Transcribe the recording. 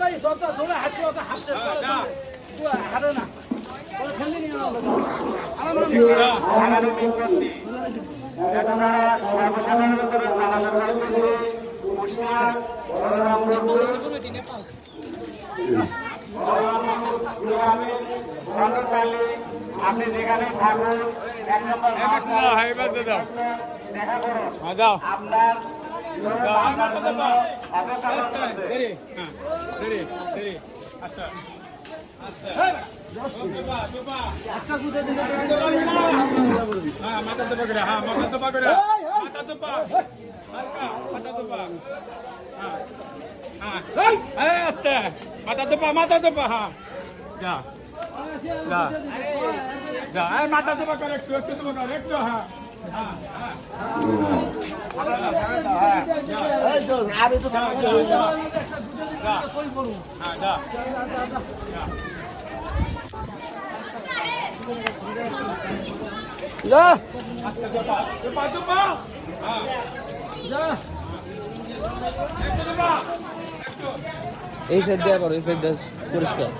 ভাই ধরে হাঁটতে হাঁটতে হাঁটো না খেললে নিয়ে আপনি যেখানে থাকুন এক নম্বর দেখা করুন আপনার মাথা তোপা হ্যাঁ যা যা যা মাথা তোপা করে একটু একটু হ্যাঁ এই সাইড দেওয়া করো এই সাইড পরিষ্কার